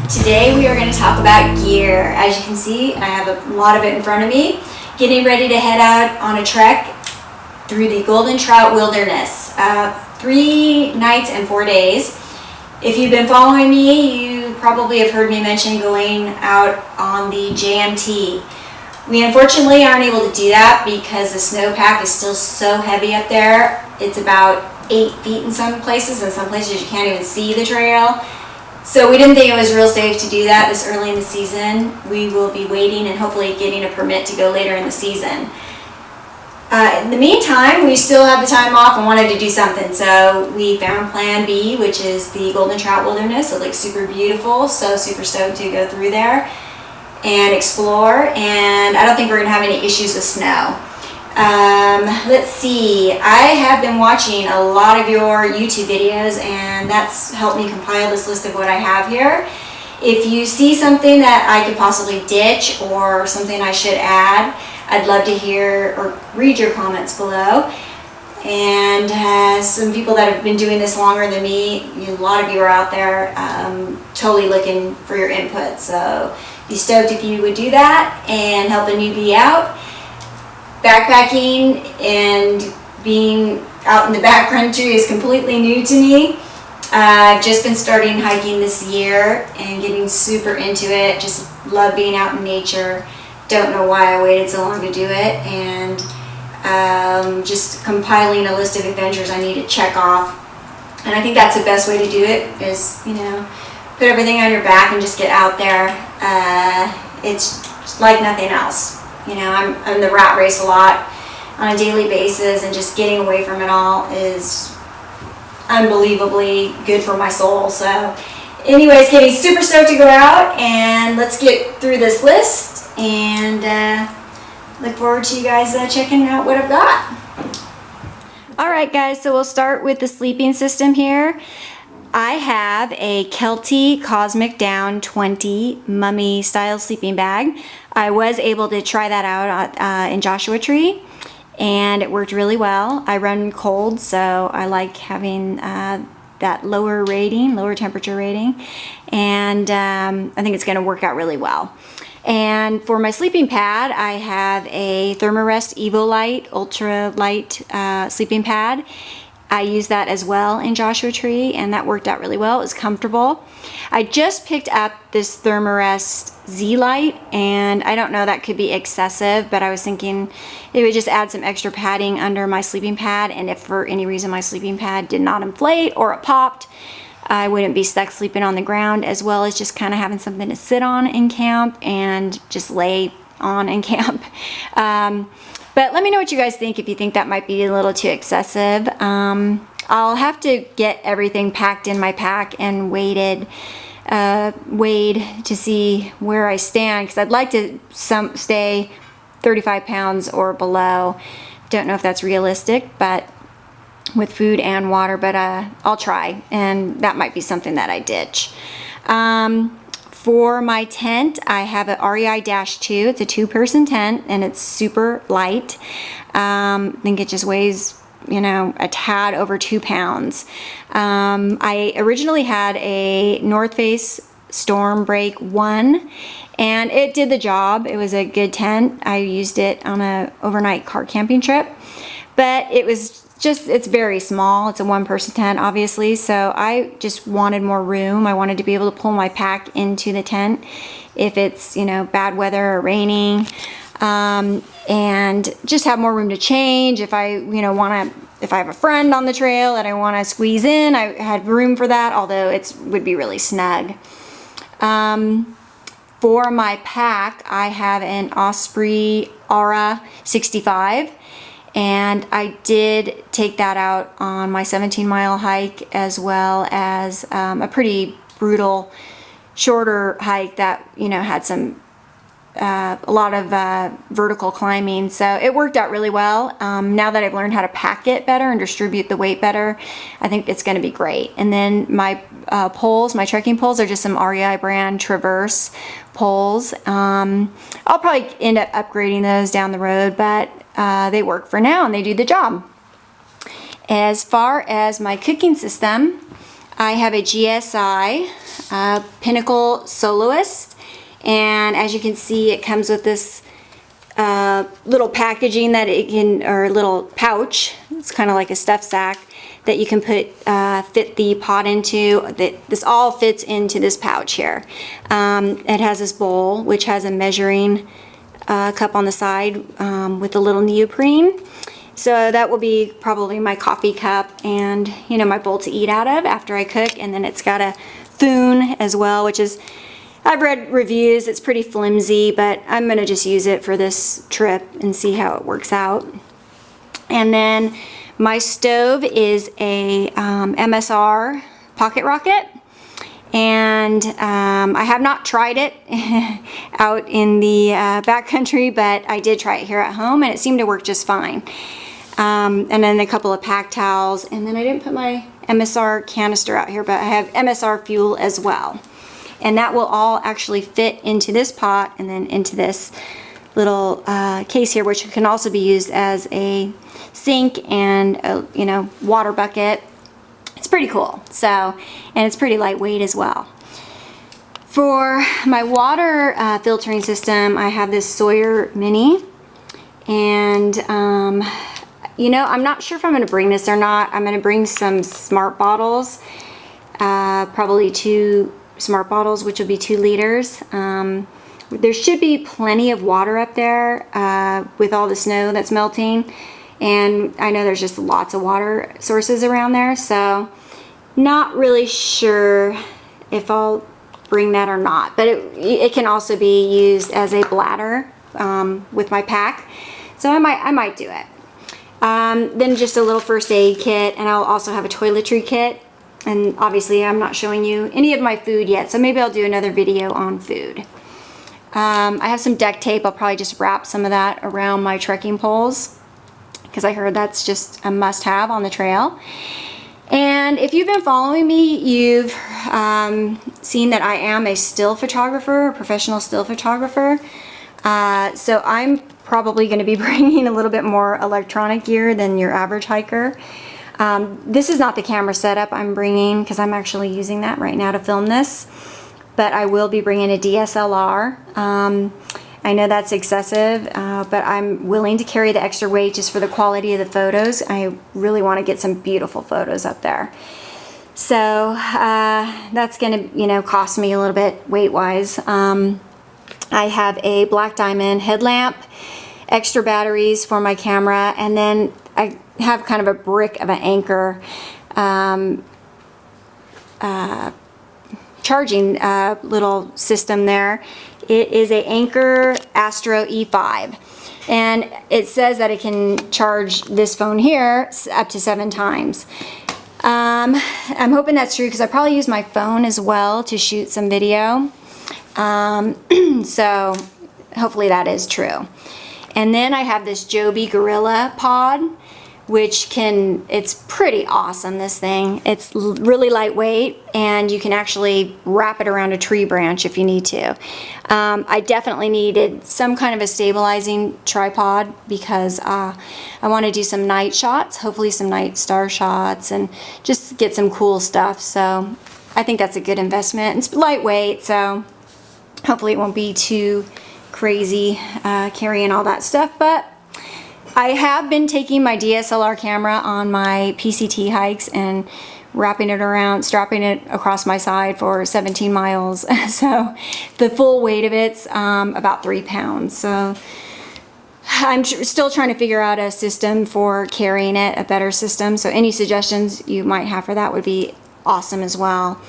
Today we are going to talk about gear. As you can see, I have a lot of it in front of me. Getting ready to head out on a trek through the Golden Trout Wilderness. 3 nights and 4 days. If you've been following me, you probably have heard me mention going out on the JMT. We unfortunately aren't able to do that because the snowpack is still so heavy up there. It's about 8 feet in some places, and some places you can't even see the trail. So we didn't think it was real safe to do that this early in the season. We will be waiting and hopefully getting a permit to go later in the season. In the meantime, we still have the time off and wanted to do something. So we found Plan B, which is the Golden Trout Wilderness. It looks super beautiful, so super stoked to go through there and explore. And I don't think we're gonna have any issues with snow. Let's see, I have been watching a lot of your YouTube videos, and that's helped me compile this list of what I have here. If you see something that I could possibly ditch or something I should add, I'd love to hear or read your comments below. And some people that have been doing this longer than me, a lot of you are out there totally looking for your input. So be stoked if you would do that and help a newbie out. Backpacking and being out in the backcountry is completely new to me. I've just been starting hiking this year and getting super into it. Just love being out in nature. Don't know why I waited so long to do it, and just compiling a list of adventures I need to check off. And I think that's the best way to do it is, put everything on your back and just get out there. It's like nothing else. I'm in the rat race a lot on a daily basis, and just getting away from it all is unbelievably good for my soul. So anyways, getting super stoked to go out, and let's get through this list and look forward to you guys checking out what I've got. Alright guys, so we'll start with the sleeping system here. I have a Kelty Cosmic Down 20 mummy style sleeping bag. I was able to try that out in Joshua Tree, and it worked really well. I run cold, so I like having that lower temperature rating, and I think it's going to work out really well. And for my sleeping pad, I have a Thermarest Evo Light Ultra Light sleeping pad. I use that as well in Joshua Tree, and that worked out really well. It was comfortable. I just picked up this Thermarest Z Light, and I don't know, that could be excessive, but I was thinking it would just add some extra padding under my sleeping pad, and if for any reason my sleeping pad did not inflate or it popped, I wouldn't be stuck sleeping on the ground, as well as just kind of having something to sit on in camp and just lay on in camp. But let me know what you guys think, if you think that might be a little too excessive. I'll have to get everything packed in my pack and weighed to see where I stand, because I'd like to stay 35 pounds or below. Don't know if that's realistic, but with food and water, but I'll try, and that might be something that I ditch. For my tent, I have an REI-2. It's a 2-person tent, and it's super light. I think it just weighs, a tad over 2 pounds. I originally had a North Face Stormbreak 1, and it did the job. It was a good tent. I used it on an overnight car camping trip, but it's very small. It's a 1-person tent, obviously, so I just wanted more room. I wanted to be able to pull my pack into the tent if it's, bad weather or raining, and just have more room to change. If I, if I have a friend on the trail that I want to squeeze in, I had room for that, although it would be really snug. For my pack, I have an Osprey Aura 65. And I did take that out on my 17-mile hike, as well as a pretty brutal, shorter hike that, had a lot of vertical climbing. So it worked out really well. Now that I've learned how to pack it better and distribute the weight better, I think it's going to be great. And then my poles, my trekking poles, are just some REI brand Traverse poles. I'll probably end up upgrading those down the road, but they work for now and they do the job. As far as my cooking system, I have a GSI Pinnacle Soloist, and as you can see, it comes with this little packaging that it can, or little pouch. It's kind of like a stuff sack that you can put fit the pot into. This all fits into this pouch here. It has this bowl which has a measuring cup on the side with a little neoprene. So that will be probably my coffee cup and, you know, my bowl to eat out of after I cook. And then it's got a foon as well, which is, I've read reviews, it's pretty flimsy, but I'm gonna just use it for this trip and see how it works out. And then my stove is a MSR Pocket Rocket, and I have not tried it out in the backcountry, but I did try it here at home and it seemed to work just fine. And then a couple of pack towels, and then I didn't put my MSR canister out here, but I have MSR fuel as well. And that will all actually fit into this pot and then into this little case here, which can also be used as a sink and a, you know, water bucket. It's pretty cool. So, and it's pretty lightweight as well. For my water filtering system, I have this Sawyer Mini, and you know, I'm not sure if I'm going to bring this or not. I'm going to bring some smart bottles, probably 2 smart bottles, which will be 2 liters. There should be plenty of water up there with all the snow that's melting, and I know there's just lots of water sources around there, so not really sure if I'll bring that or not, but it can also be used as a bladder with my pack, so I might do it. Then just a little first aid kit, and I'll also have a toiletry kit. And obviously I'm not showing you any of my food yet, so maybe I'll do another video on food. I have some duct tape. I'll probably just wrap some of that around my trekking poles, because I heard that's just a must-have on the trail. And if you've been following me, you've seen that I am a still photographer, a professional still photographer. So I'm probably going to be bringing a little bit more electronic gear than your average hiker. This is not the camera setup I'm bringing, because I'm actually using that right now to film this, but I will be bringing a DSLR. I know that's excessive, but I'm willing to carry the extra weight just for the quality of the photos. I really want to get some beautiful photos up there. So that's going to, you know, cost me a little bit weight-wise. I have a black diamond headlamp, extra batteries for my camera, and then I have kind of a brick of an Anchor charging little system there. It is a Anchor Astro E5, and it says that it can charge this phone here up to 7 times. I'm hoping that's true, because I probably use my phone as well to shoot some video. So hopefully that is true. And then I have this Joby Gorilla Pod, which it's pretty awesome, this thing. It's really lightweight, and you can actually wrap it around a tree branch if you need to. I definitely needed some kind of a stabilizing tripod, because I want to do some night shots, hopefully some night star shots, and just get some cool stuff. So I think that's a good investment. It's lightweight, so hopefully it won't be too crazy carrying all that stuff. But I have been taking my DSLR camera on my PCT hikes and wrapping it around, strapping it across my side for 17 miles. So the full weight of it's about 3 pounds. So I'm still trying to figure out a system for carrying it, a better system. So any suggestions you might have for that would be awesome as well.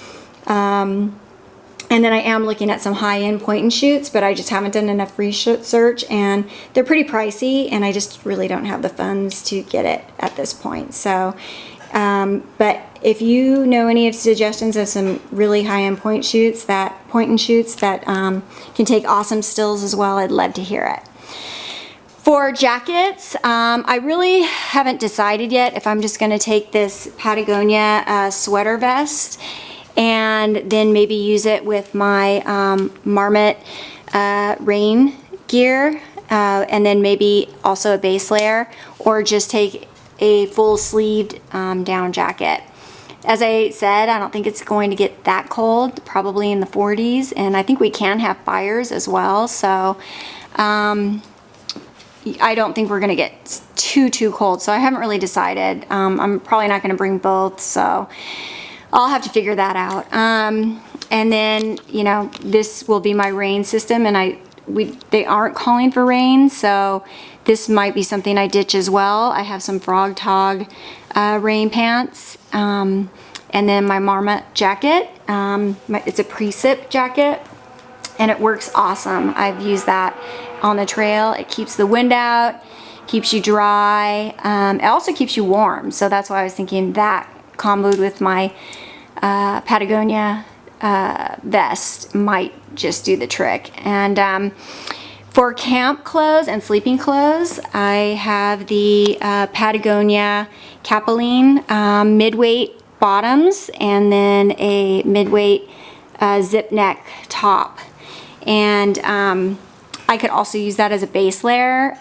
And then I am looking at some high-end point and shoots, but I just haven't done enough research, and they're pretty pricey, and I just really don't have the funds to get it at this point. So, but if you know any suggestions of some really high-end point and shoots that can take awesome stills as well, I'd love to hear it. For jackets, I really haven't decided yet if I'm just going to take this Patagonia sweater vest and then maybe use it with my Marmot rain gear, and then maybe also a base layer, or just take a full sleeved down jacket. As I said, I don't think it's going to get that cold, probably in the 40s, and I think we can have fires as well, so I don't think we're going to get too cold, so I haven't really decided. I'm probably not going to bring both, so I'll have to figure that out. And then, you know, this will be my rain system, and they aren't calling for rain, so this might be something I ditch as well. I have some Frog Tog rain pants, and then my Marmot jacket. It's a precip jacket, and it works awesome. I've used that on the trail. It keeps the wind out, keeps you dry. It also keeps you warm, so that's why I was thinking that comboed with my Patagonia vest might just do the trick. And for camp clothes and sleeping clothes, I have the Patagonia Capeline mid-weight bottoms, and then a mid-weight zip neck top. And I could also use that as a base layer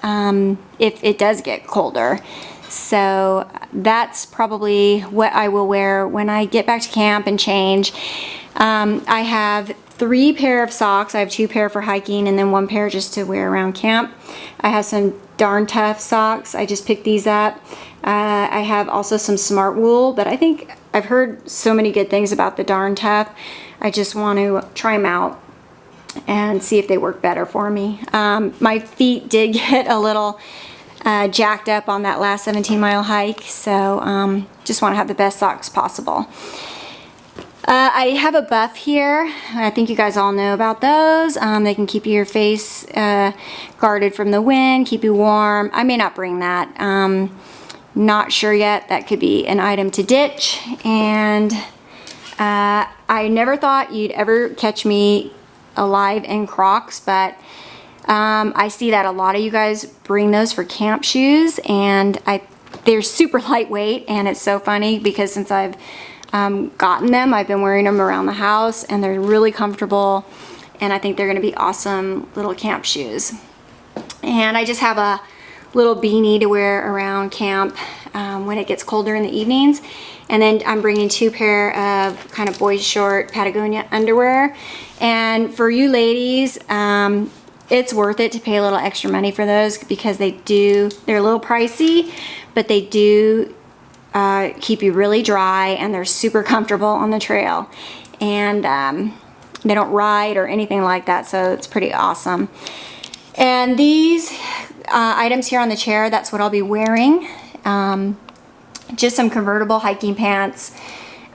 if it does get colder. So that's probably what I will wear when I get back to camp and change. I have 3 pair of socks. I have 2 pair for hiking and then 1 pair just to wear around camp. I have some Darn Tough socks. I just picked these up. I have also some Smart Wool, but I think I've heard so many good things about the Darn Tough. I just want to try them out and see if they work better for me. My feet did get a little jacked up on that last 17-mile hike, so just want to have the best socks possible. I have a buff here. I think you guys all know about those. They can keep your face guarded from the wind, keep you warm. I may not bring that. Not sure yet. That could be an item to ditch. And I never thought you'd ever catch me alive in Crocs, but I see that a lot of you guys bring those for camp shoes, and they're super lightweight, and it's so funny because since I've gotten them, I've been wearing them around the house, and they're really comfortable, and I think they're going to be awesome little camp shoes. And I just have a little beanie to wear around camp when it gets colder in the evenings. And then I'm bringing 2 pair of kind of boy short Patagonia underwear. And for you ladies, it's worth it to pay a little extra money for those because they're a little pricey, but they do keep you really dry, and they're super comfortable on the trail. And they don't ride or anything like that, so it's pretty awesome. And these items here on the chair, that's what I'll be wearing. Just some convertible hiking pants.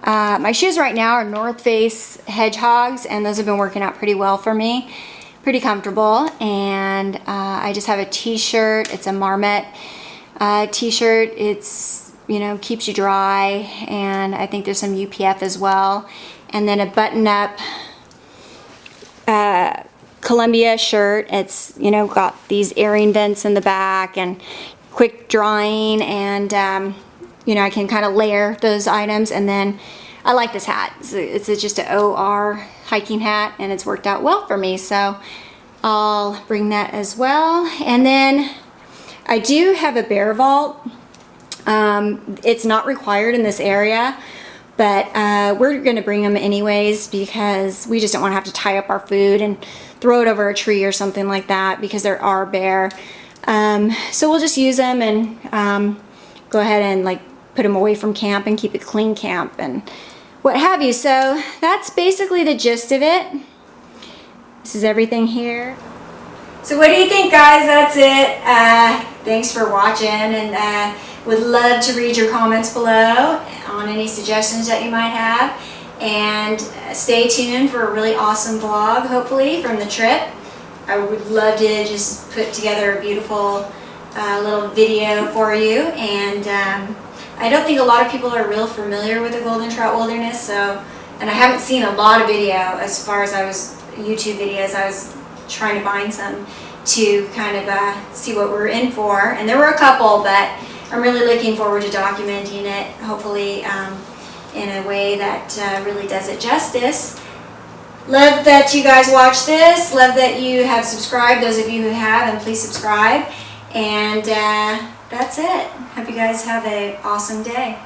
My shoes right now are North Face Hedgehogs, and those have been working out pretty well for me. Pretty comfortable. And I just have a t-shirt. It's a Marmot t-shirt. It's, you know, keeps you dry, and I think there's some UPF as well. And then a button-up Columbia shirt. It's, you know, got these airing vents in the back and quick drying, and you know, I can kind of layer those items. And then I like this hat. It's just an OR hiking hat, and it's worked out well for me, so I'll bring that as well. And then I do have a bear vault. It's not required in this area, but we're going to bring them anyways because we just don't want to have to tie up our food and throw it over a tree or something like that because there are bear. So we'll just use them and go ahead and like put them away from camp and keep it clean camp and what have you. So that's basically the gist of it. This is everything here. So what do you think, guys? That's it. Thanks for watching, and would love to read your comments below on any suggestions that you might have. And stay tuned for a really awesome vlog, hopefully, from the trip. I would love to just put together a beautiful little video for you. And I don't think a lot of people are real familiar with the Golden Trout Wilderness, and I haven't seen a lot of video as far as YouTube videos. I was trying to find some to kind of see what we're in for, and there were a couple, but I'm really looking forward to documenting it, hopefully in a way that really does it justice. Love that you guys watch this. Love that you have subscribed. Those of you who have, and please subscribe. And that's it. Hope you guys have an awesome day.